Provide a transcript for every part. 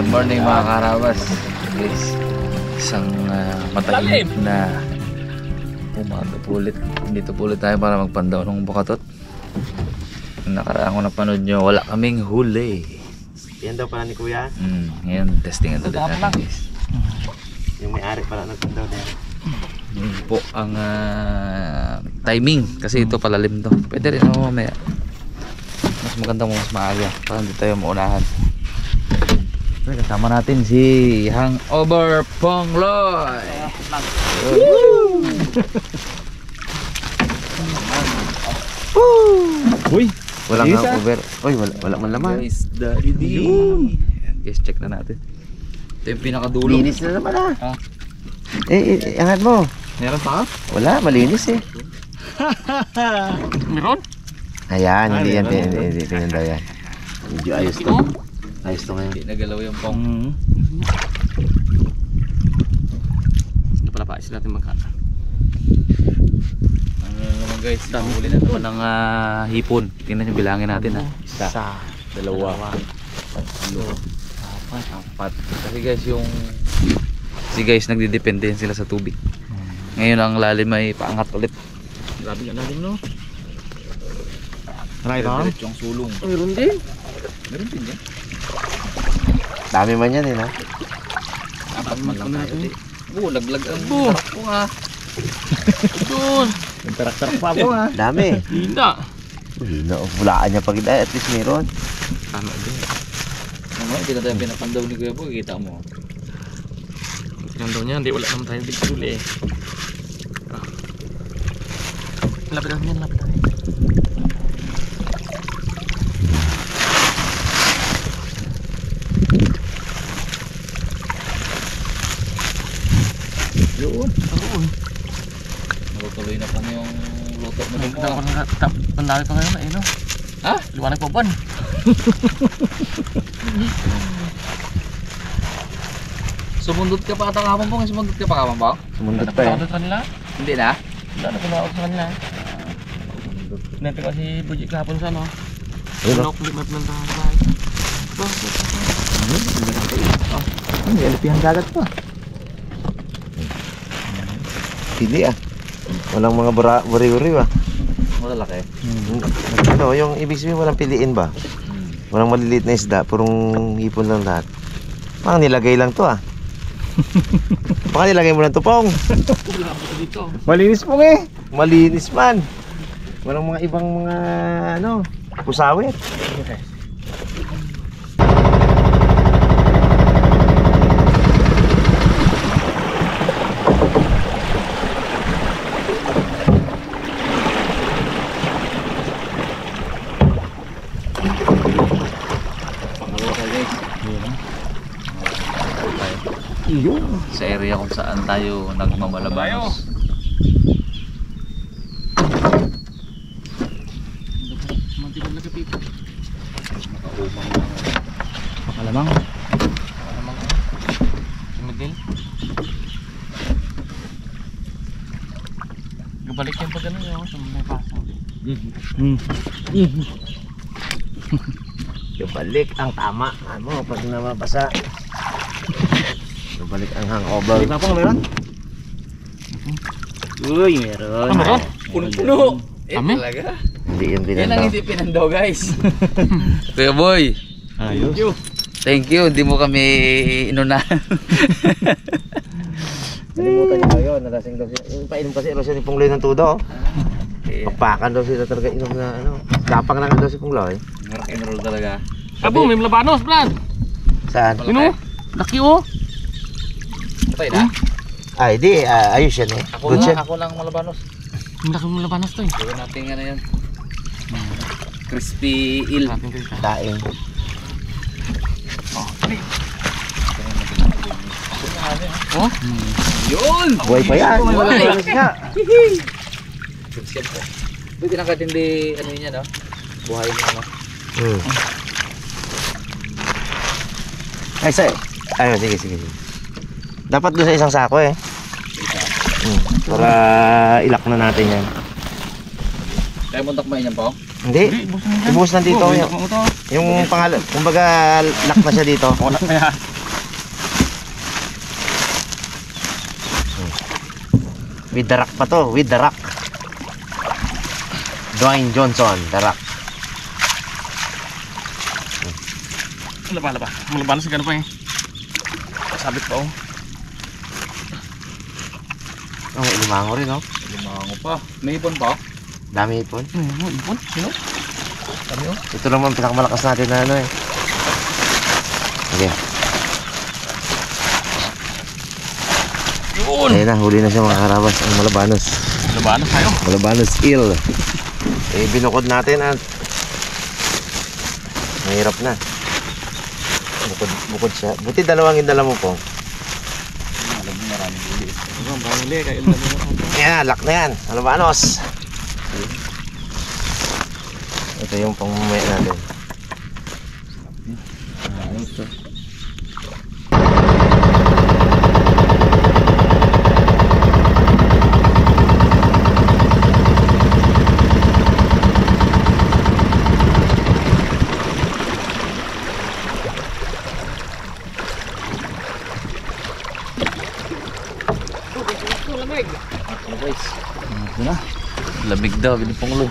Good morning mga karabas. Guys, isang matahimik na umaga po ulit. Dito po ulit tayo para magpandaw ng bukatot. Nakaraan ko napanood nyo, wala kaming huli. Yan daw pala ni Kuya. Ngayon, testing ito din natin guys. Yung may-ari pala nagpandaw din. Yun po ang timing. Kasi ito palalim to. Pwede rin ako mamaya. Mas maganda mo mas maaga para hindi tayo maunahan. Kasama natin si Hangover Pongloy. Uy! Walang hangover. Uy, wala man laman. Guys, Daddy D. Guys, check na natin. Ito yung pinakadulo. Linis na naman ah. Angat mo. Meron pa? Wala, malinis eh. Meron? Ayan, hindi pinandaw yan. Medyo ayos to. Ayos to ngayon. Hindi nagalaw yung pong. Sino pala pa? Sila natin magkata. Ano naman guys, huli na naman ng hipon. Tingnan nyo, bilangin natin ha. Isa, dalawa, tatlo, apat. Kasi guys yung nagdidepende sila sa tubig. Ngayon ang lalim ay paangat ulit. Grabe yung lalim no? Diretso ang sulong. Meron din. Meron din yan. Dami man yan eh na. Apat man lang tayo din. Laglag ang tarak ko nga. Doon. Yung tarak-tarak pa ako nga. Dami. Hina. Hina. Bulaan niya pag at least meron. Tama din. Hindi na tayo pinapandaw ni Kuya po. Kita mo. Pinandaw niya. Hindi wala naman tayo bigtul eh. Lapit lang yan. Lapit lang. Yun. Natutuloy na pa yung luto mo din mo. Ang dami pa ngayon eh no? Ha? Liwanag pa ban. Sumundot ka pa ata kapang po. Sumundot ka pa kapang po? Sumundot pa eh. Nakapagod sa kanila. Hindi na? Wala na pinakot sa kanila. Nete ko si Buji kahapon sa ano. Ano? Kulit na pinandahan sa bahay. May alipihan dagat pa. Hindi ah. Walang mga buri-buri ba? Malalaki. Ano, yung ibig sabihin walang piliin ba? Walang maliliit na isda, purong hipon lang lahat. Baka nilagay lang to ah. Baka nilagay mo lang to pong. Malinis pong eh. Malinis man. Walang mga ibang mga ano, pusawit. Sa area kung saan tayo nagmamalabanos. Makalamang. Sumidil. Gabalik yan pag ano yun. Sa may pasang. Balik ang tama. Ano, pag namabasa. Balik ang hangover. Di ba po meron? Uy, meron. Meron? Puno-puno. Kami? Talaga? Hindi yung Yan ang pinandaw. hindi pinandaw guys. Kuya Boy. Ayos. Thank you. Hindi mo kami inunahan. Nalimutan niyo kayo, nalasing daw siya. Yung painom kasi erosyon ni Pungloy ng tudo. Pagpakan daw sila talaga inom na ano. Tapang na daw si Punglaw eh. Rock and roll talaga. Abo, may labanos, Brad. Saan? Yun o. Laki o. Patay na. Ay, di. Ayos yan eh. Ako Good lang, shot. ako lang malabanos. Ang laki ng labanos to eh. Gawin natin ano yan. Crispy eel. Natin kayo. Daing. Oh? Yun! Buhay pa yan. Malabanos nga. Siyempre. Pwede na kahit hindi ano yun yan, no? Buhayin mo ano. Ay, ayun, sige. Dapat doon sa isang sako eh. Para ilak na natin yan. Kaya mo takmain yan po? Hindi. Ibuhos na dito. Yung pangalan, kumbaga lock na siya dito. Wala na yan. With the rock pa to, with the rock. Dwayne Johnson, the rock. Laba. Ang labanos sa gano'n pa eh. Sabit pa oh. Oh, limango rin oh. Limango pa. May ipon pa? Dami ipon. Ipon? Sino? Kami oh. Ito naman pinakamalakas natin na ano eh. Okay. Yun! Ayun na, huli na siya mga karabas. Ang malabanos. Labanos tayo. Malabanos eel. Eh, binukod natin at mahirap na. Bukod siya. Buti dalawang indala mo po. Alam mo maraming huli. Maraming huli. Kaya ilan mo. Yan, lock na yan. Malabanos. Ito yung pangmumaya natin. Guys. Ito na. Lamig daw, binipanglo.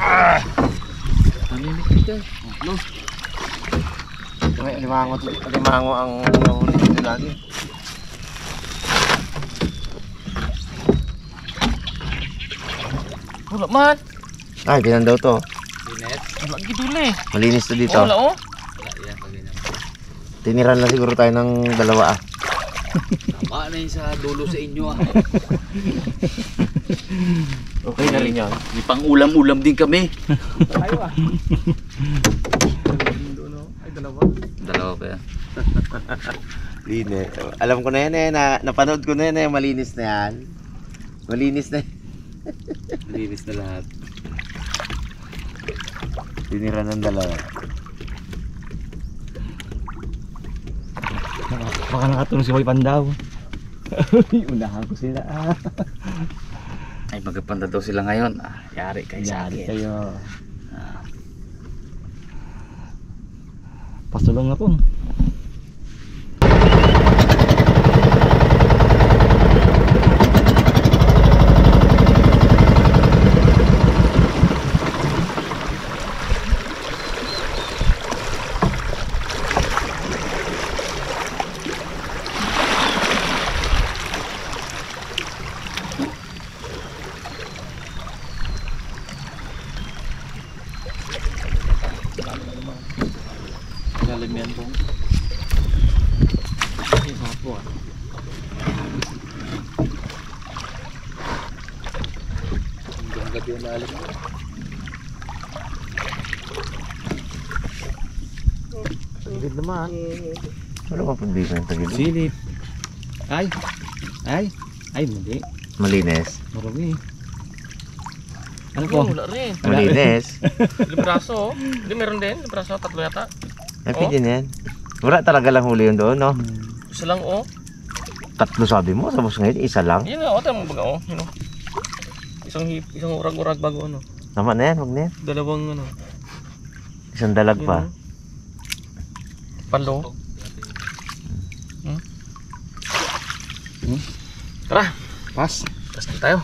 Lamig daw. Limango ang nahuli dito lagi. Wala man. Ay, pinandaw to. Binet. Wala giduli. Malinis to dito. Wala oh. Wala yan. Pag-inan. Tiniran lang siguro tayo ng dalawa ah. Tama na yun sa dulo sa inyo ah. Okay na rin yun. May pang ulam-ulam din kami. Tayo ah. Ay, dalawa. Dalawa pa yan. Linis. Alam ko na yan eh. Napanood ko na yan eh. Malinis na yan. Malinis na. Linis na lahat. Tiniran ng dalawa. Baka nakatulong si Boy Pandaw. Unahan ko sila ah. Ay, magpanda daw sila ngayon. Ah, yari kayo sa akin. Kayo. Pasulong ako. Lalim yan po. Ay, hapo ah. Hanggang gabi yung lalim. Tagilid naman. Ano ba pagbigo ng tagilid? Silip. Ay, hindi. Malinis. Marami. Ano po? Wala rin. Malinis. Libraso oh. Hindi meron din. Libraso, tatlo yata. Ay, pwede na yan. Wala talaga lang huli yun doon, no? Isa lang oh. Tatlo sabi mo, tapos ngayon, isa lang. Yan nga, tama baga oh. Yun oh. Isang urag-urag bago ano. Tama na yan, wag na yan. Dalawang ano. Isang dalag Yun, pa. oh. Palo. Tara. Pas. Tapos na tayo.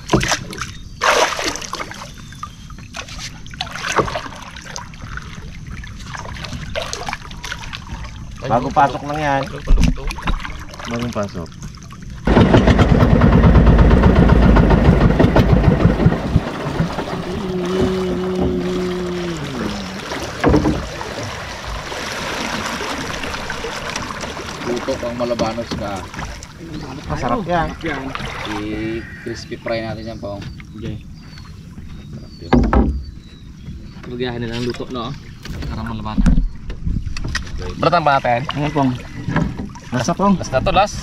Bago pasok lang yan. Palugtong. Bagong pasok. ng malabanos ka. Masarap yan. I-crispy fry natin yan pa. Okay. Lagayan nila ang luto, no? Karang malaban. Beratang pa natin? Ano pong? Lasa pong? Last na to, last.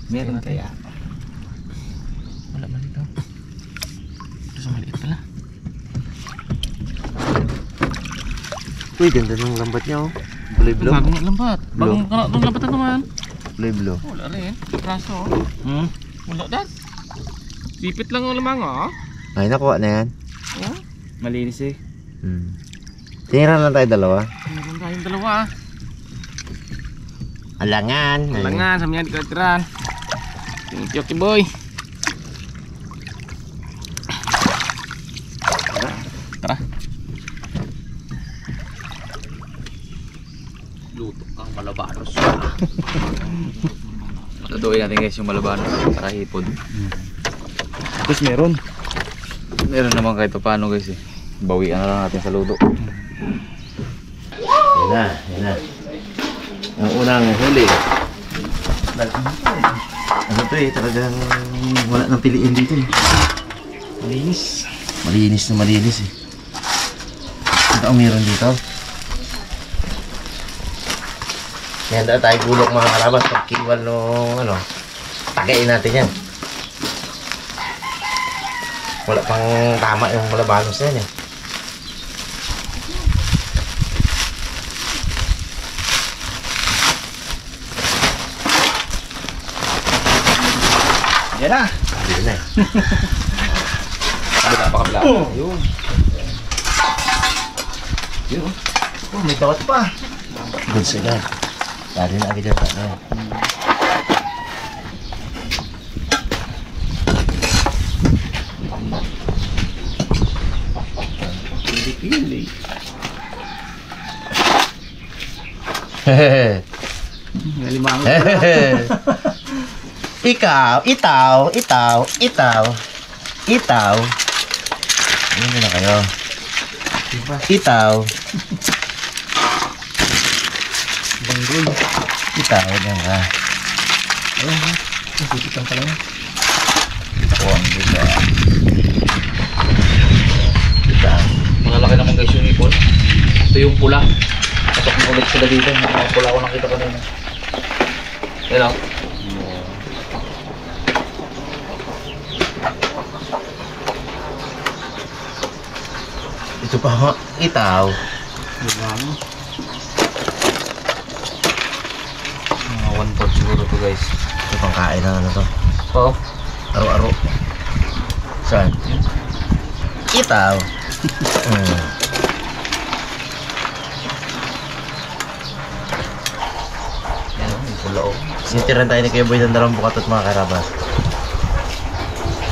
Meron kaya. Wala man dito. Ito sa maliit pala. Uy, ganda ng lambat niya oh. Blue. Bagong lambat. Bagong lambat na naman. Blue. Wala rin. Kaso. Wala dan. Sipit lang ang lamang, oh. Ay, nakuha na yan. Oh. Malinis eh. Tinira lang tayo dalawa. Meron tayong dalawa. Alangan. Alangan, sa mga di kalatiran. Thank you, boy. Tara. Luto ang malabanos. Lutuin natin guys yung malabanos para hipon. Tapos meron. Meron naman kahit paano guys eh. Bawian na lang natin sa luto. Yan na. Ang unang huli. Ano to eh, talagang wala nang piliin dito eh. Malinis. Malinis eh. Ito ang meron dito. Yan daw tayo gulok mga karabas. Pag kiwal nung ano, tagayin natin yan. Wala pang tama yung malabanos yan eh. Yan na. Hindi na eh. Kabila pa kabila. Yun. Yun. Oh, may tawat pa. Good sila. Dali na agad yata na. Pili. Hehehe. Nalimango. Itaw. Ano na kayo? Itaw. Banggoy. Itaw, yan ka. Ayun, nasikitan pala yan. Puwang dito. Itaw. Mga laki naman guys yung hipon. Ito yung pula. Patok na ulit sila dito. Mga pula ko nakita ko na. Yan o. Ito pa nga, itaw. Limango. Mga 1/4 siguro to guys. Ito pang kain na ano to. Oo. Aro-aro. Saan? Itaw. Yan o. Yung pula o. Sinitiran tayo ni Kuya Boy ng dalawang bukatot mga karabas.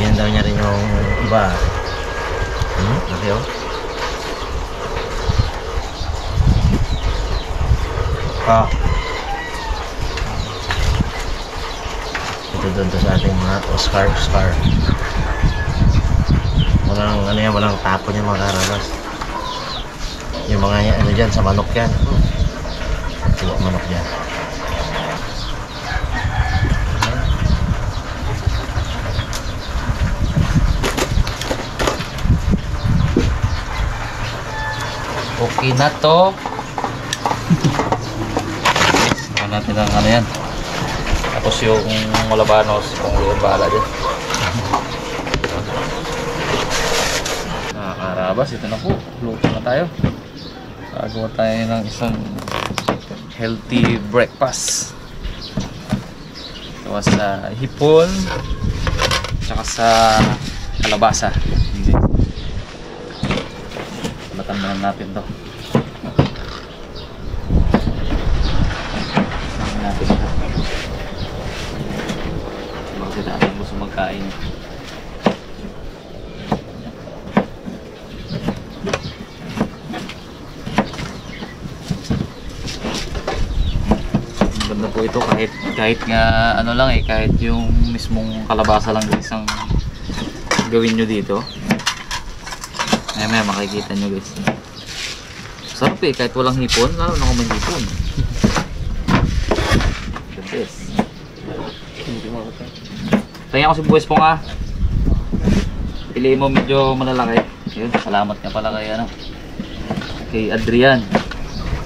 Yan daw niya rin yung iba. Laki oh. Ito doon to sa ating mga Oscar. Walang ano yan, walang tapon yung mga karabas. Yung mga ano dyan, sa manok yan. Tuwa manok dyan. Okay na to. Saka natin ang ano yan. Tapos yung malabanos, kung yung bahala dyan. Nakakarabas, ito na po. Luto na tayo. Gagawa tayo ng isang healthy breakfast. Ito sa hipon, tsaka sa kalabasa. Matandaan natin to. Saan natin ito? Bakit natin gusto magkain? Maganda po ito kahit nga ano lang eh, kahit yung mismong kalabasa lang isang gawin nyo dito. May makikita nyo guys. Sarap eh, kahit walang hipon, lalo na kung may hipon. Yes. Tingnan ko si Buwes Pong ah. Piliin mo medyo malalaki. Yun, salamat nga pala kay ano. Kay Adrian.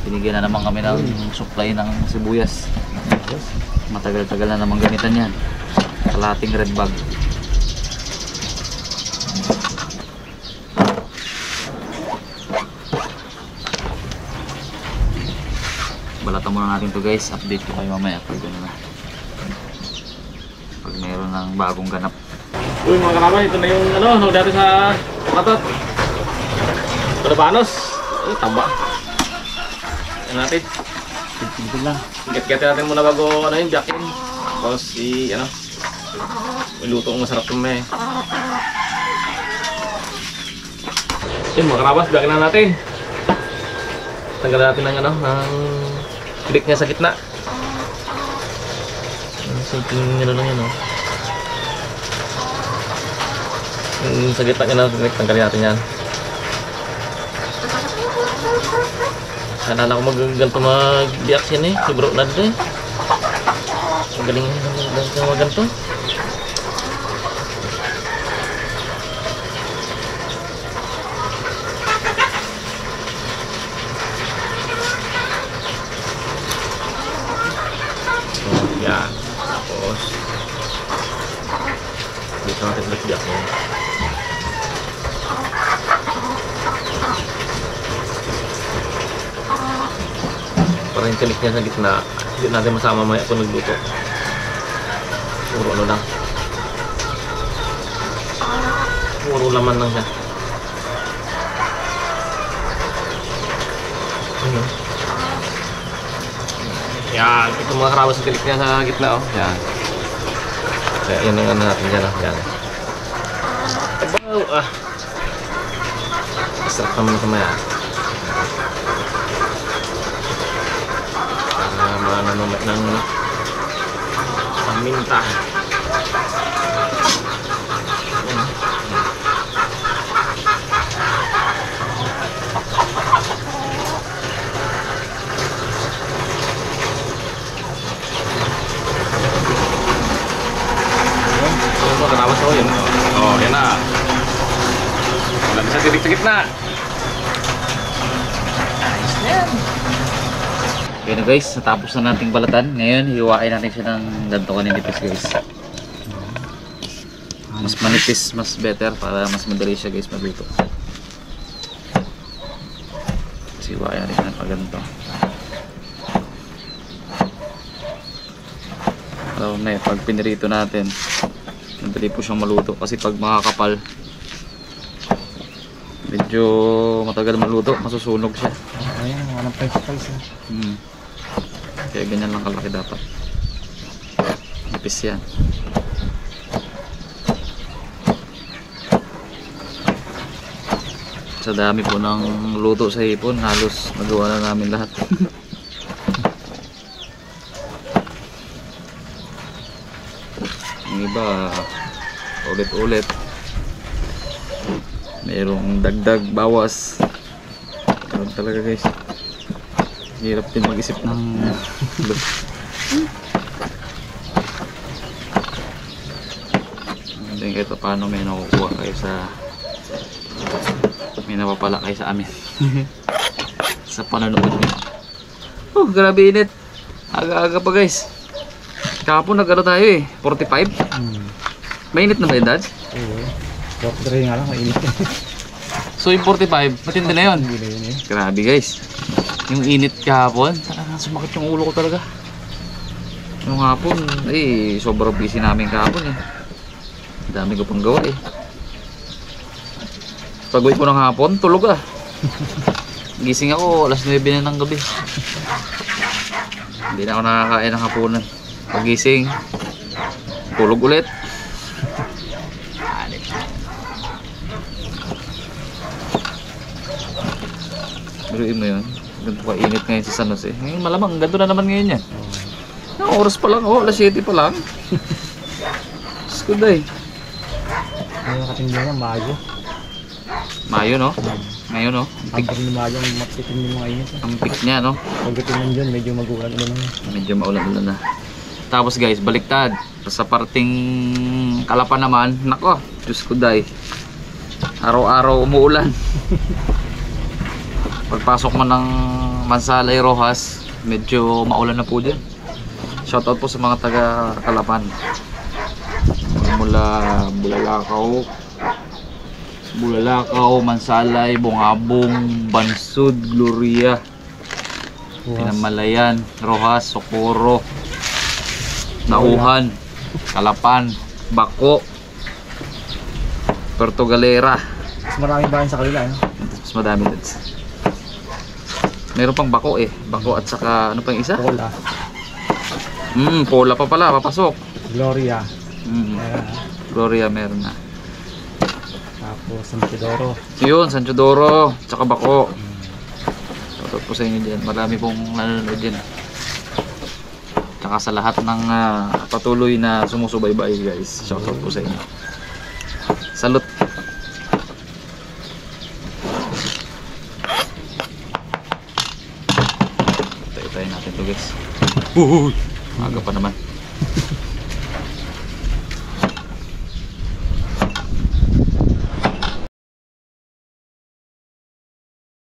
Binigyan na naman kami ng supply ng sibuyas. Matagal-tagal na naman gamitan yan. Kalating red bag. Balatan muna natin to guys. Update ko kayo mamaya pag ano na. Pag mayroon ng bagong ganap. Uy mga karaman, ito na yung ano, dati sa Bukatot. Palabanos. Ay, tamba. Yan natin. Tigil lang. Get-get natin muna bago ano yung jack in. Tapos ano, iluto ang masarap yung may. Yun mga karabas, jack na natin. Tanggalin natin ng ano, ng click niya sa gitna. Simpleng ano lang yan, oh. Yung sa gitna niya na, tanggalin natin yan. Alala ko mag-ganto mag-biaks yan eh, si bro na dito eh. Magaling mag-ganto. Yan. Tapos dito natin ulit biyak mo. Para yung tinik niya sa gitna, hindi natin masama maya kung nagluto. Puro ano lang. Puro laman lang siya. Yan, ito mga karabas sa tinik niya sa gitna, oh. Yan. Kaya yan ang ano natin dyan, oh. Yan. Abaw, ah. Masarap naman ito maya. Para mananumit ng paminta. Yan. Karabas ko yun. Oh, yan na. Wala na sa tinik sa gitna. Ayos na yan. Okay na guys, natapos na nating balatan. Ngayon, hiwain natin siya ng ganito kaninipis guys. Mas manipis, mas better para mas madali siya guys magluto. Kasi hiwain natin siya ng ganito. So, pag pinirito natin, madali po siyang maluto kasi pag makakapal medyo matagal maluto, masusunog siya. Ayun, walang price. Kaya ganyan lang kalaki dapat. Nipis yan. Sa dami po ng luto sa hipon, halos nagawa na namin lahat. Yung iba ulit-ulit, mayroong dagdag bawas. Karoon talaga guys, hirap din mag-isip ng hindi kahit paano may nakukuha kayo sa may napapala kayo sa amin sa panonood nyo. Oh, grabe init, aga-aga pa guys. Kahapon nagkano tayo eh, 45. Mainit na ba yun, Dad? Oo. Dry nga lang, mainit. So yung 45, matindi na yun. Hindi na yun eh. Grabe guys. Yung init kahapon, talagang sumakit yung ulo ko talaga. Yung hapon, eh, sobrang busy namin kahapon eh. Dami ko pang gawa eh. Pag-uwi ko ng hapon, tulog ah. Gising ako, alas 9 na ng gabi. Hindi na ako nakakain ng hapunan. Pagising, tulog ulit. Biruin mo yun, ganito ka init ngayon sa San Jose. Ngayon malamang, ganito na naman ngayon yan. Ang oras pa lang, oh, alas 7 pa lang. Skuday. Ngayon kating niya, Mayo. Mayo no? Ngayon no? Ang pag ni Mayo, matitin yung mga init. Ang peak niya no? Pagdating nun dyan, medyo mag-ulan-ulan. Medyo maulan-ulan na. Tapos guys, baliktad. Sa parting Kalapan naman, nako, Diyos ko day. Araw-araw umuulan. Pagpasok mo ng Mansalay Rojas, medyo maulan na po dyan. Shoutout po sa mga taga Kalapan. Mula Bulalakaw, Mansalay, Bungabong, Bansud, Gloria, Pinamalayan, Rojas, Socorro, Nauhan, Kalapan, Bako, Puerto Galera. Mas maraming bayan sa kanila, no? Mas madami din. Meron pang Bako eh. Bako at saka ano pang isa? Pola, Pola pa pala, papasok. Gloria, Gloria meron na. tapos San Pedro. Yun, San Teodoro, tsaka Bako. Shoutout po sa inyo dyan. Marami pong nanonood dyan. Tsaka sa lahat ng patuloy na sumusubaybay guys. Shoutout po sa inyo. Salute. Tayo natin to guys. Aga pa naman.